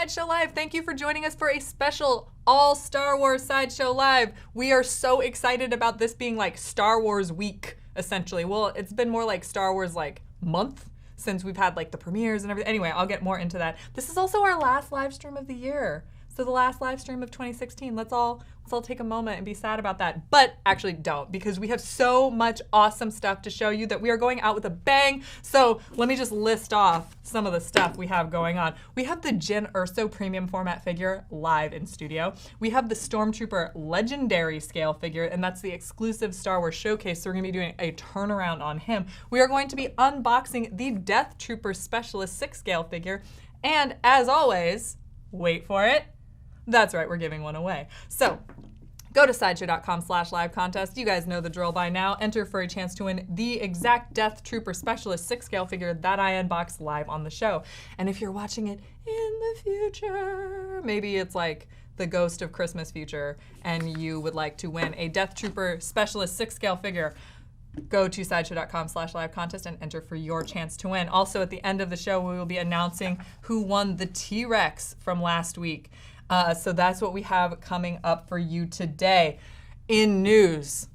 Sideshow Live. Thank you for joining us for a special all Star Wars Sideshow Live. We are so excited about this being like Star Wars week, essentially. Well, it's been more like Star Wars like month since we've had like the premieres and everything. Anyway, I'll get more into that. This is also our last live stream of the year. So the last live stream of 2016. Let's all take a moment and be sad about that. But actually don't, because we have so much awesome stuff to show you that we are going out with a bang. So let me just list off some of the stuff we have going on. We have the Jyn Erso premium format figure live in studio. We have the Stormtrooper Legendary Scale Figure, and that's the exclusive Star Wars showcase. So we're gonna be doing a turnaround on him. We are going to be unboxing the Deathtrooper Specialist 6 Scale Figure. And as always, wait for it, that's right, we're giving one away. So go to sideshow.com/live contest. You guys know the drill by now. Enter for a chance to win the exact Deathtrooper Specialist 6 Scale Figure that I unboxed live on the show. And if you're watching it in the future, maybe it's like the ghost of Christmas future, and you would like to win a Deathtrooper Specialist 6 Scale Figure, go to sideshow.com/live contest and enter for your chance to win. Also, at the end of the show, we will be announcing who won the T-Rex from last week. So that's what we have coming up for you today. In news,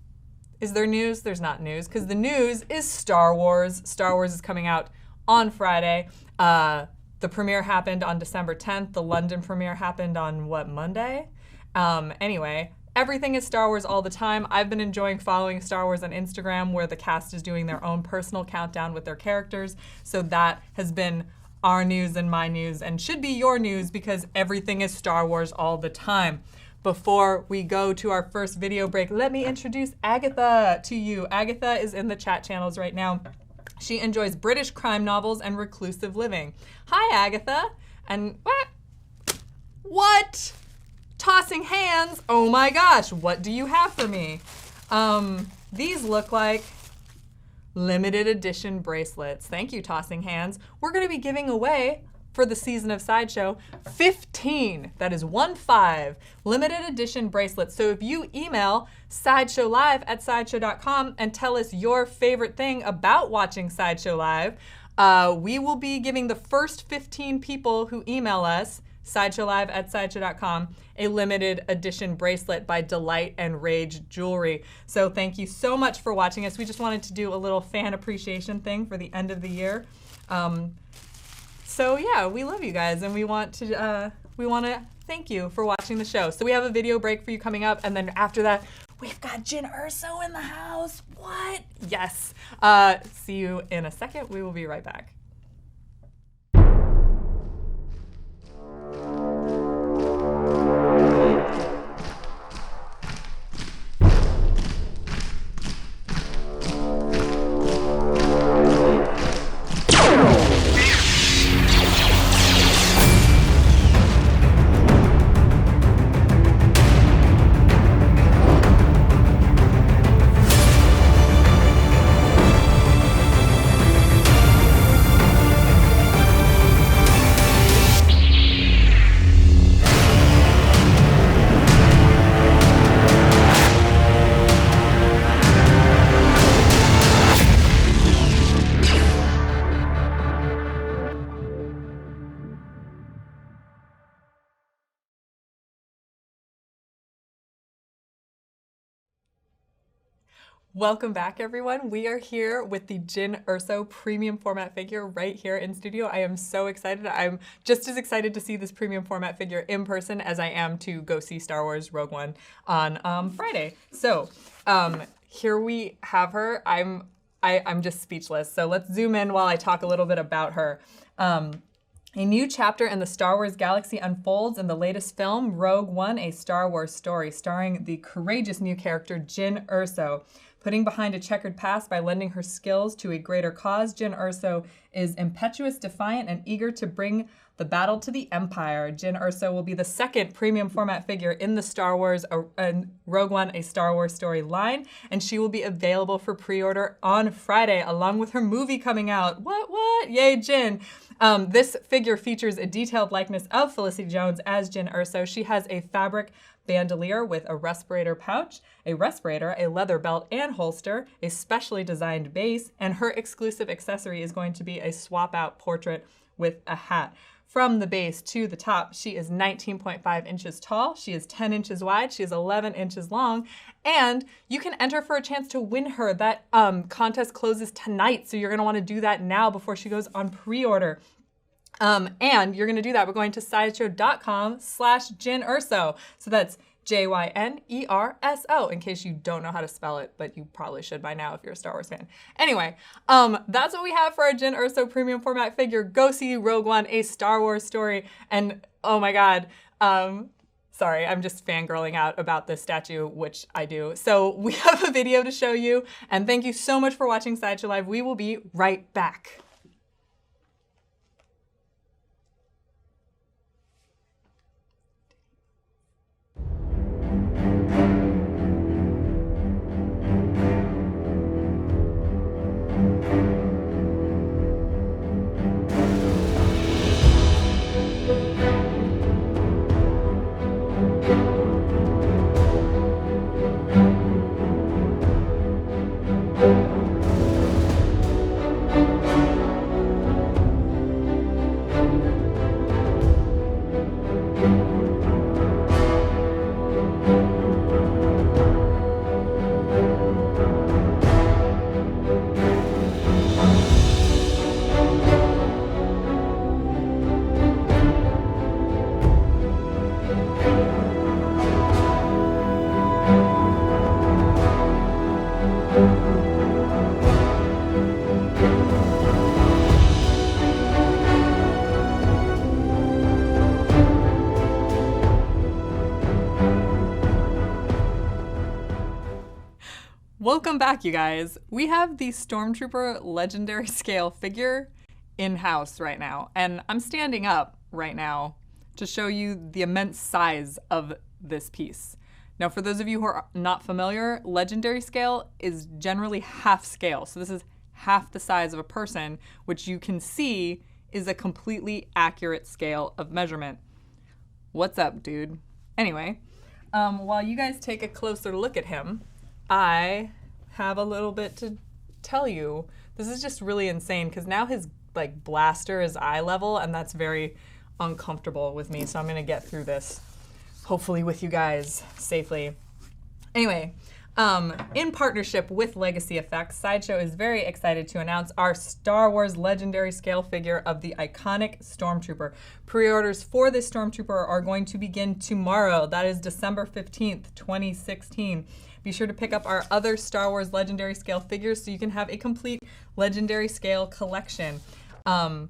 is there news? There's not news, because the news is Star Wars. Star Wars is coming out on Friday. The premiere happened on December 10th. The London premiere happened on, what, Monday? Anyway, everything is Star Wars all the time. I've been enjoying following Star Wars on Instagram, where the cast is doing their own personal countdown with their characters. So that has been our news and my news, and should be your news, because everything is Star Wars all the time. Before we go to our first video break, let me introduce Agatha to you. Agatha is in the chat channels right now. She enjoys British crime novels and reclusive living. Hi, Agatha. And what? Tossing hands. Oh my gosh, what do you have for me? These look like limited edition bracelets. Thank you, Tossing Hands. We're going to be giving away, for the season of Sideshow, 15, that is 15, limited edition bracelets. So if you email sideshowlive@sideshow.com and tell us your favorite thing about watching Sideshow Live, we will be giving the first 15 people who email us, sideshowlive@sideshow.com, a limited edition bracelet by Delight and Rage Jewelry. So thank you so much for watching us. We just wanted to do a little fan appreciation thing for the end of the year. So yeah, we love you guys, and we want to thank you for watching the show. So we have a video break for you coming up, and then after that, we've got Jyn Erso in the house. What? Yes. See you in a second. We will be right back. Welcome back, everyone. We are here with the Jyn Erso premium format figure right here in studio. I am so excited. I'm just as excited to see this premium format figure in person as I am to go see Star Wars Rogue One on Friday. So here we have her. I'm just speechless. So let's zoom in while I talk a little bit about her. A new chapter in the Star Wars galaxy unfolds in the latest film, Rogue One, A Star Wars Story, starring the courageous new character Jyn Erso. Putting behind a checkered past by lending her skills to a greater cause, Jyn Erso is impetuous, defiant, and eager to bring the battle to the Empire. Jyn Erso will be the second premium format figure in the Star Wars Rogue One, A Star Wars Story line, and she will be available for pre-order on Friday, along with her movie coming out. What? Yay, Jyn. This figure features a detailed likeness of Felicity Jones as Jyn Erso. She has a fabric bandolier with a respirator pouch, a respirator, a leather belt and holster, a specially designed base, and her exclusive accessory is going to be a swap-out portrait with a hat. from the base to the top, she is 19.5 inches tall. She is 10 inches wide. She is 11 inches long. And you can enter for a chance to win her. That contest closes tonight, so you're going to want to do that now before she goes on pre-order. And you're going to do that. We're going to sideshow.com/JynErso. So that's JYNERSO, in case you don't know how to spell it, but you probably should by now if you're a Star Wars fan. Anyway, that's what we have for our Jyn Erso premium format figure. Go see Rogue One, a Star Wars story. And oh my God, sorry, I'm just fangirling out about this statue, which I do. So we have a video to show you, and thank you so much for watching Sideshow Live. We will be right back. Welcome back, you guys. We have the Stormtrooper Legendary Scale Figure in-house right now, and I'm standing up right now to show you the immense size of this piece. Now, for those of you who are not familiar, Legendary Scale is generally half scale, so this is half the size of a person, which you can see is a completely accurate scale of measurement. What's up, dude? Anyway, while you guys take a closer look at him, I have a little bit to tell you. This is just really insane because now his blaster is eye level, and that's very uncomfortable with me. So I'm gonna get through this, hopefully with you guys safely. Anyway, in partnership with Legacy Effects, Sideshow is very excited to announce our Star Wars Legendary Scale Figure of the iconic Stormtrooper. Pre-orders for this Stormtrooper are going to begin tomorrow. That is December 15th, 2016. Be sure to pick up our other Star Wars Legendary Scale figures so you can have a complete Legendary Scale collection. The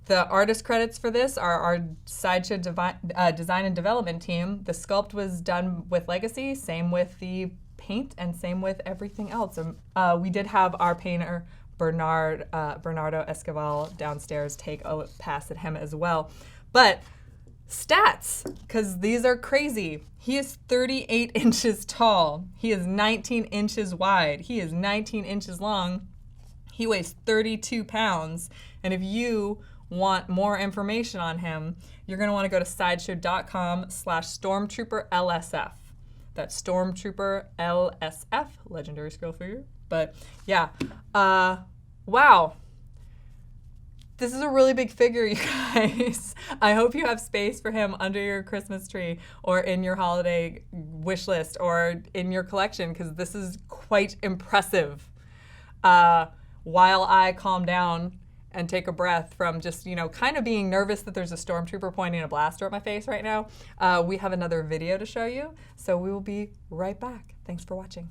artist credits for this are our Sideshow design and development team. The sculpt was done with Legacy, same with the paint, and same with everything else. We did have our painter, Bernardo Escoval, downstairs take a pass at him as well. But stats, because these are crazy. He is 38 inches tall. He is 19 inches wide. He is 19 inches long. He weighs 32 pounds. And if you want more information on him, you're going to want to go to sideshow.com/StormtrooperLSF. That's Stormtrooper LSF, Legendary Scale Figure. But yeah, wow. This is a really big figure, you guys. I hope you have space for him under your Christmas tree or in your holiday wish list or in your collection, because this is quite impressive. While I calm down and take a breath from just, kind of being nervous that there's a Stormtrooper pointing a blaster at my face right now, we have another video to show you. So we will be right back. Thanks for watching.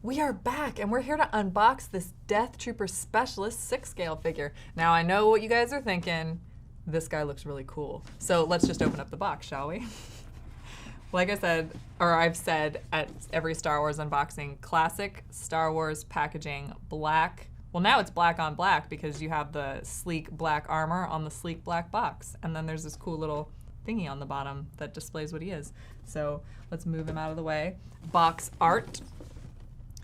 we are back and we're here to unbox this Deathtrooper Specialist 6 scale figure. Now I know what you guys are thinking. This guy looks really cool. So let's just open up the box, shall we? Like I said, or I've said at every Star Wars unboxing, classic Star Wars packaging, black. Well, now it's black on black because you have the sleek black armor on the sleek black box. And then there's this cool little thingy on the bottom that displays what he is. So let's move him out of the way. Box art,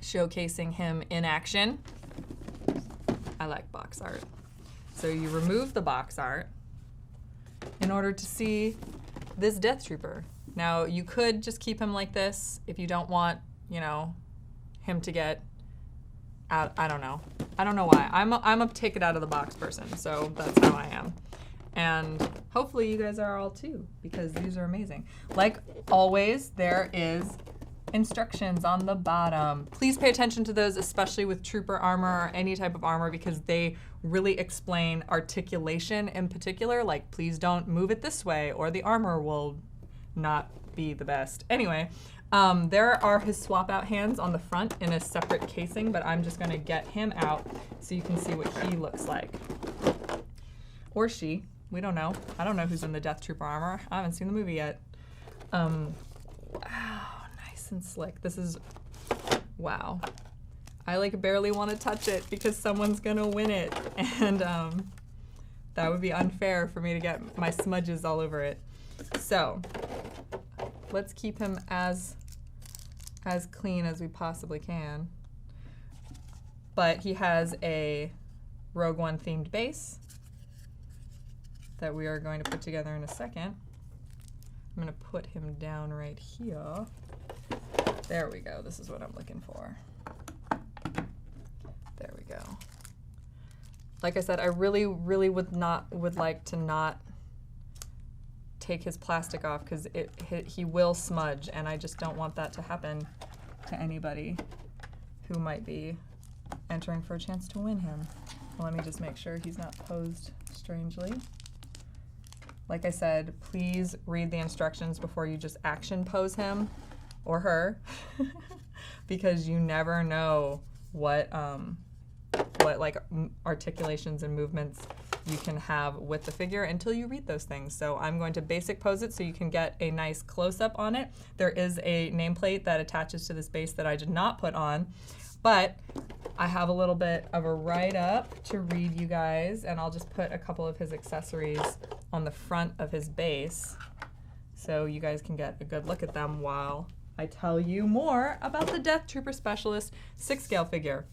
showcasing him in action. I like box art. So you remove the box art in order to see this Deathtrooper. Now you could just keep him like this if you don't want, you know, him to get out. I don't know. I don't know why. I'm a take it out of the box person, so that's how I am. And hopefully you guys are all too, because these are amazing. Like always, there is instructions on the bottom. Please pay attention to those, especially with trooper armor or any type of armor, because they really explain articulation in particular. Like, please don't move it this way or the armor will not be the best. Anyway, there are his swap out hands on the front in a separate casing, but I'm just gonna get him out so you can see what he looks like. Or she, we don't know. I don't know who's in the Deathtrooper armor. I haven't seen the movie yet. Wow, nice and slick. This is, wow. I like barely want to touch it because someone's gonna win it. And that would be unfair for me to get my smudges all over it. So let's keep him as clean as we possibly can. But he has a Rogue One themed base that we are going to put together in a second. I'm going to put him down right here. There we go. This is what I'm looking for. There we go. Like I said, I really would like to not take his plastic off because he will smudge, and I just don't want that to happen to anybody who might be entering for a chance to win him. Well, let me just make sure he's not posed strangely. Like I said, please read the instructions before you just action pose him or her because you never know what like articulations and movements you can have with the figure until you read those things. So I'm going to basic pose it so you can get a nice close-up on it. There is a nameplate that attaches to this base that I did not put on, but I have a little bit of a write-up to read you guys, and I'll just put a couple of his accessories on the front of his base so you guys can get a good look at them while I tell you more about the Deathtrooper Specialist 6 scale figure.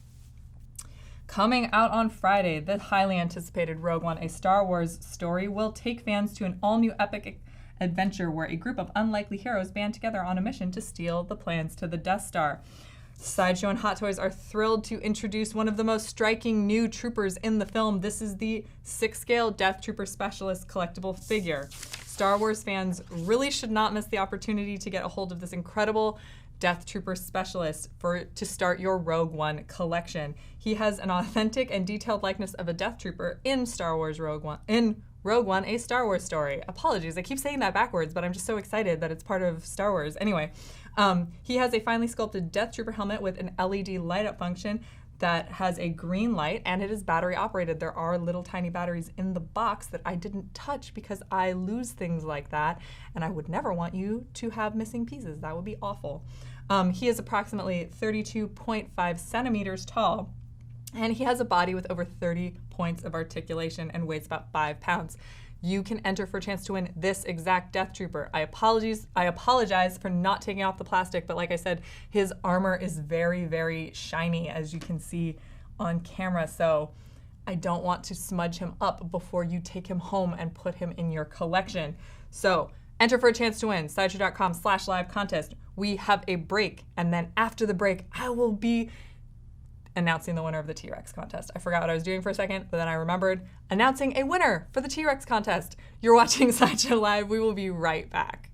Coming out on Friday, the highly anticipated Rogue One, a Star Wars story, will take fans to an all-new epic adventure where a group of unlikely heroes band together on a mission to steal the plans to the Death Star. Sideshow and Hot Toys are thrilled to introduce one of the most striking new troopers in the film. This is the 6 scale Deathtrooper Specialist collectible figure. Star Wars fans really should not miss the opportunity to get a hold of this incredible Deathtrooper Specialist to start your Rogue One collection. He has an authentic and detailed likeness of a Deathtrooper in Star Wars Rogue One, a Star Wars story. Apologies, I keep saying that backwards, but I'm just so excited that it's part of Star Wars. Anyway, he has a finely sculpted Deathtrooper helmet with an LED light-up function that has a green light, and it is battery operated. There are little tiny batteries in the box that I didn't touch because I lose things like that, and I would never want you to have missing pieces. That would be awful. He is approximately 32.5 centimeters tall, and he has a body with over 30 points of articulation and weighs about 5 pounds. You can enter for a chance to win this exact Deathtrooper. I apologize for not taking off the plastic, but like I said, his armor is very, very shiny, as you can see on camera, so I don't want to smudge him up before you take him home and put him in your collection. So enter for a chance to win, sideshow.com/live contest. We have a break, and then after the break, I will be announcing the winner of the T-Rex contest. I forgot what I was doing for a second, but then I remembered announcing a winner for the T-Rex contest. You're watching Sideshow Live. We will be right back.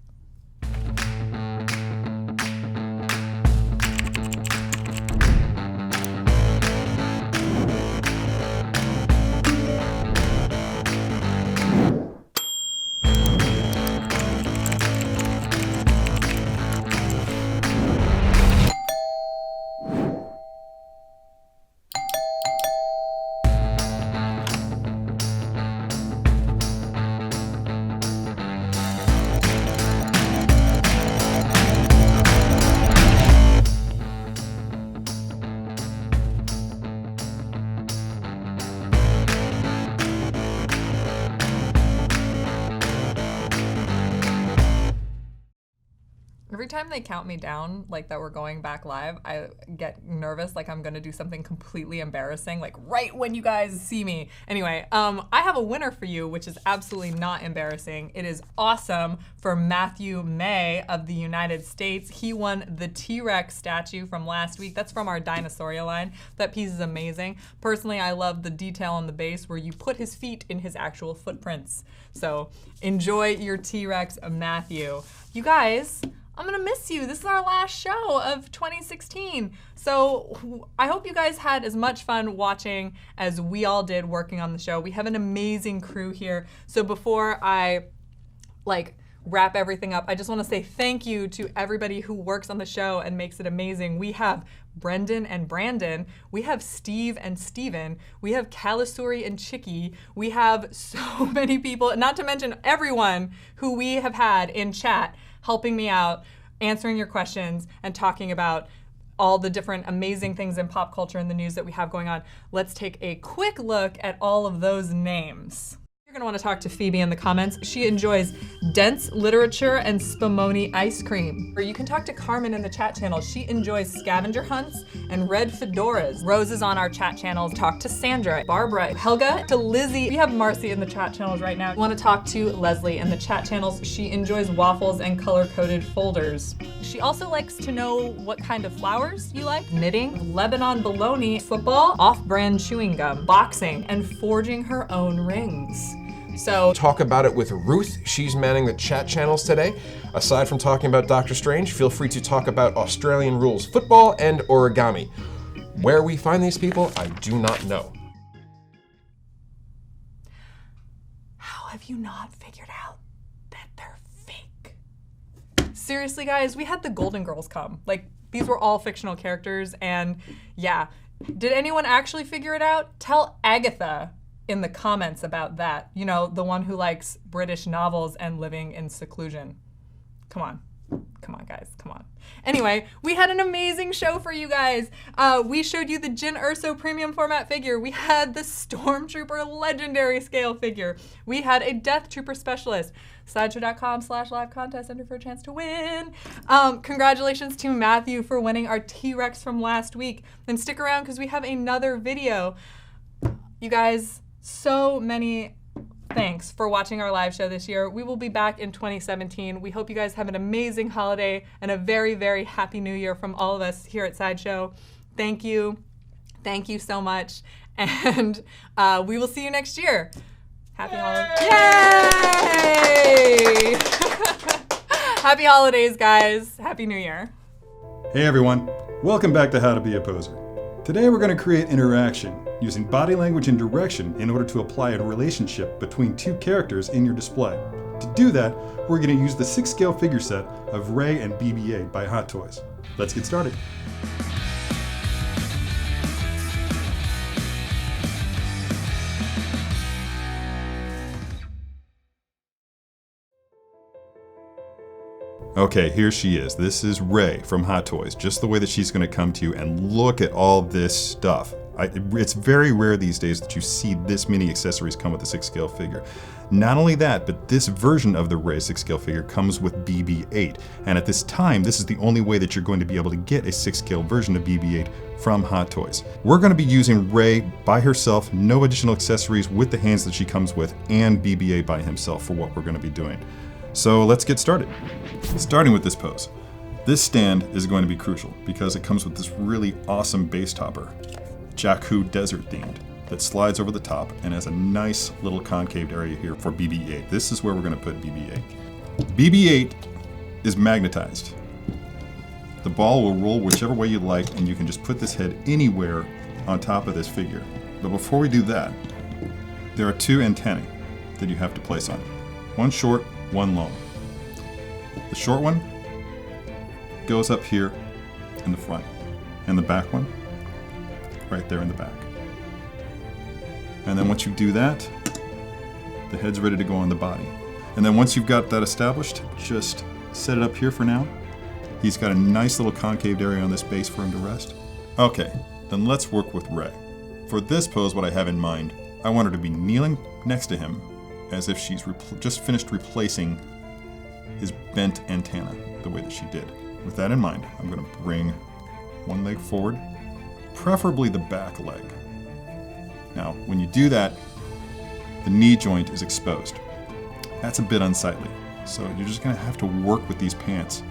Every time they count me down, like that we're going back live, I get nervous, like I'm gonna do something completely embarrassing, like right when you guys see me. Anyway, I have a winner for you, which is absolutely not embarrassing. It is awesome for Matthew May of the United States. He won the T-Rex statue from last week. That's from our Dinosauria line. That piece is amazing. Personally, I love the detail on the base where you put his feet in his actual footprints. So enjoy your T-Rex, Matthew. You guys, I'm gonna miss you. This is our last show of 2016. So I hope you guys had as much fun watching as we all did working on the show. We have an amazing crew here. So before I wrap everything up, I just want to say thank you to everybody who works on the show and makes it amazing. We have Brendan and Brandon, we have Steve and Steven, we have Kalasuri and Chicky, we have so many people, not to mention everyone who we have had in chat helping me out, answering your questions, and talking about all the different amazing things in pop culture and the news that we have going on. Let's take a quick look at all of those names. You're gonna wanna talk to Phoebe in the comments. She enjoys dense literature and Spumoni ice cream. Or you can talk to Carmen in the chat channel. She enjoys scavenger hunts and red fedoras. Rose is on our chat channels. Talk to Sandra, Barbara, Helga, to Lizzie. We have Marcy in the chat channels right now. You wanna talk to Leslie in the chat channels. She enjoys waffles and color-coded folders. She also likes to know what kind of flowers you like, knitting, Lebanon bologna, football, off-brand chewing gum, boxing, and forging her own rings. So talk about it with Ruth. She's manning the chat channels today. Aside from talking about Doctor Strange, feel free to talk about Australian rules football and origami. Where we find these people, I do not know. How have you not figured out that they're fake? Seriously, guys, we had the Golden Girls come. Like, these were all fictional characters, and yeah. Did anyone actually figure it out? Tell Agatha in the comments about that. You know, the one who likes British novels and living in seclusion. Come on. Come on, guys, come on. Anyway, we had an amazing show for you guys. We showed you the Jyn Erso premium format figure. We had the Stormtrooper Legendary Scale Figure. We had a Deathtrooper specialist. Sideshow.com/live contest, enter for a chance to win. Congratulations to Matthew for winning our T-Rex from last week. And stick around because we have another video. You guys, so many thanks for watching our live show this year. We will be back in 2017. We hope you guys have an amazing holiday and a very, very happy new year from all of us here at Sideshow. Thank you. Thank you so much. And we will see you next year. Happy holidays. Yay! Happy holidays, guys. Happy New Year. Hey everyone. Welcome back to How to Be a Poser. Today we're going to create interaction using body language and direction in order to apply a relationship between two characters in your display. To do that, we're going to use the 6-scale figure set of Rey and BB-8 by Hot Toys. Let's get started. Okay, here she is. This is Rey from Hot Toys, just the way that she's going to come to you, and look at all this stuff. It's very rare these days that you see this many accessories come with a 6-scale figure. Not only that, but this version of the Rey 6-scale figure comes with BB-8, and at this time, this is the only way that you're going to be able to get a 6-scale version of BB-8 from Hot Toys. We're going to be using Rey by herself, no additional accessories, with the hands that she comes with, and BB-8 by himself for what we're going to be doing. So let's get started. Starting with this pose. This stand is going to be crucial because it comes with this really awesome base topper, Jakku Desert themed, that slides over the top and has a nice little concaved area here for BB-8. This is where we're going to put BB-8. BB-8 is magnetized. The ball will roll whichever way you like, and you can just put this head anywhere on top of this figure. But before we do that, there are 2 antennae that you have to place on it. One short, one long. The short one goes up here in the front, and the back one right there in the back. And then once you do that, the head's ready to go on the body. And then once you've got that established, just set it up here for now. He's got a nice little concaved area on this base for him to rest. Okay, then let's work with Rey. For this pose, what I have in mind, I want her to be kneeling next to him as if she's just finished replacing his bent antenna the way that she did. With that in mind, I'm going to bring one leg forward, preferably the back leg. Now, when you do that, the knee joint is exposed. That's a bit unsightly. So you're just going to have to work with these pants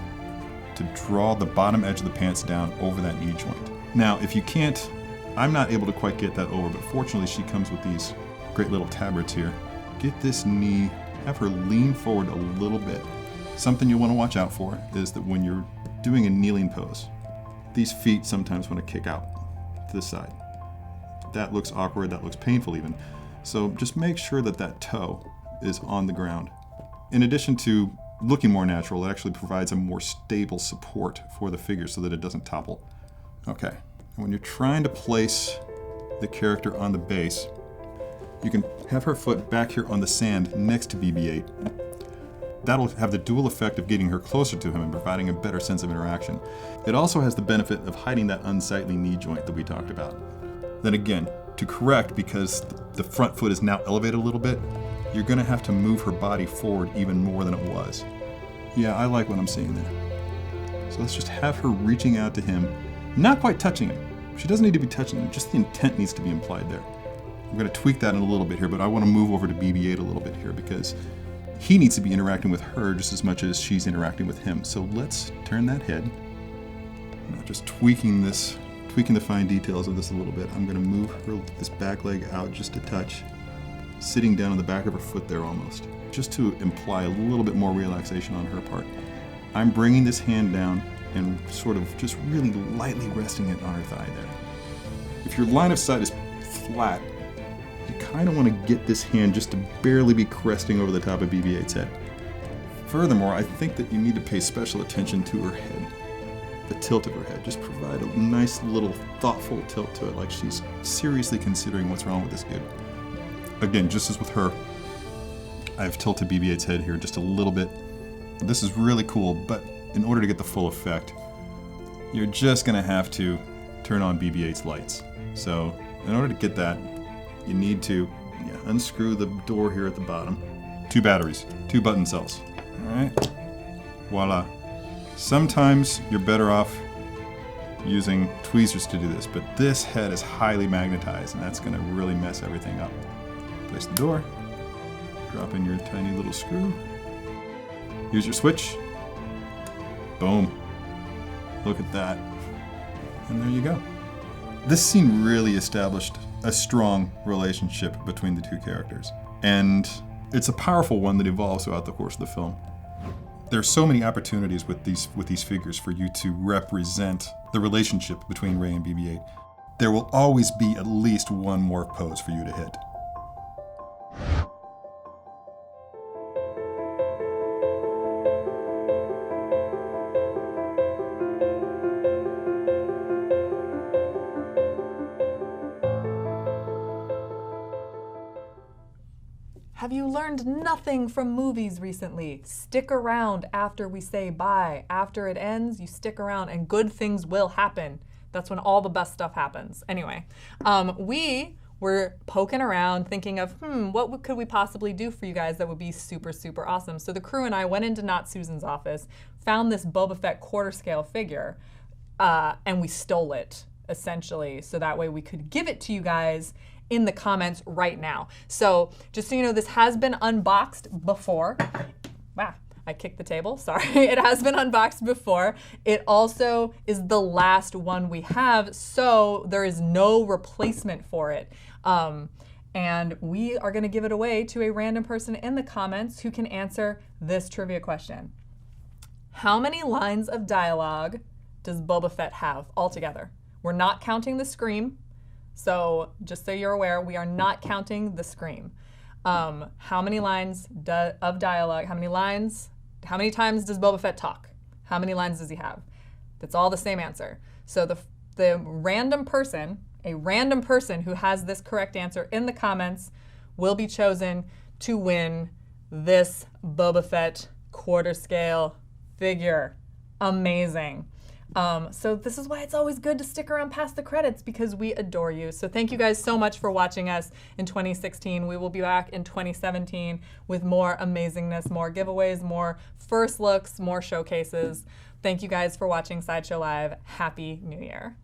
to draw the bottom edge of the pants down over that knee joint. Now, if you can't, I'm not able to quite get that over, but fortunately she comes with these great little tabrets here. Get this knee, have her lean forward a little bit. Something you want to watch out for is that when you're doing a kneeling pose, these feet sometimes want to kick out to the side. That looks awkward, that looks painful even. So just make sure that that toe is on the ground. In addition to looking more natural, it actually provides a more stable support for the figure so that it doesn't topple. Okay, and when you're trying to place the character on the base, you can have her foot back here on the sand next to BB-8. That'll have the dual effect of getting her closer to him and providing a better sense of interaction. It also has the benefit of hiding that unsightly knee joint that we talked about. Then again, to correct, because the front foot is now elevated a little bit, you're going to have to move her body forward even more than it was. Yeah, I like what I'm seeing there. So let's just have her reaching out to him, not quite touching him. She doesn't need to be touching him, just the intent needs to be implied there. I'm going to tweak that in a little bit here, but I want to move over to BB-8 a little bit here because he needs to be interacting with her just as much as she's interacting with him. So let's turn that head. Now just tweaking the fine details of this a little bit. I'm going to move her, this back leg out just a touch, sitting down on the back of her foot there almost, just to imply a little bit more relaxation on her part. I'm bringing this hand down and sort of just really lightly resting it on her thigh there. If your line of sight is flat, you kind of want to get this hand just to barely be cresting over the top of BB-8's head. Furthermore, I think that you need to pay special attention to her head, the tilt of her head. Just provide a nice little thoughtful tilt to it, like she's seriously considering what's wrong with this dude. Again, just as with her, I've tilted BB-8's head here just a little bit. This is really cool, but in order to get the full effect, you're just going to have to turn on BB-8's lights. So in order to get that, you need to unscrew the door here at the bottom. 2 batteries, 2 button cells. All right, voila. Sometimes you're better off using tweezers to do this, but this head is highly magnetized, and that's going to really mess everything up. Place the door, drop in your tiny little screw, use your switch, boom. Look at that, and there you go. This scene really established a strong relationship between the 2 characters, and it's a powerful one that evolves throughout the course of the film. There are so many opportunities with these figures for you to represent the relationship between Rey and BB-8. There will always be at least one morph pose for you to hit. Have you learned nothing from movies recently? Stick around after we say bye. After it ends, you stick around and good things will happen. That's when all the best stuff happens. Anyway, we were poking around thinking of, what could we possibly do for you guys that would be super, super awesome? So the crew and I went into Not Susan's office, found this Boba Fett quarter scale figure, and we stole it, essentially, so that way we could give it to you guys in the comments right now. So just so you know, this has been unboxed before. Wow, I kicked the table, sorry. It has been unboxed before. It also is the last one we have, so there is no replacement for it. And we are gonna give it away to a random person in the comments who can answer this trivia question. How many lines of dialogue does Boba Fett have altogether? We're not counting the scream. So just so you're aware, we are not counting the scream. How many lines of dialogue, how many times does Boba Fett talk? How many lines does he have? That's all the same answer. So the random person, a random person who has this correct answer in the comments will be chosen to win this Boba Fett quarter scale figure. Amazing. So this is why it's always good to stick around past the credits, because we adore you. So thank you guys so much for watching us in 2016. We will be back in 2017 with more amazingness, more giveaways, more first looks, more showcases. Thank you guys for watching Sideshow Live. Happy New Year.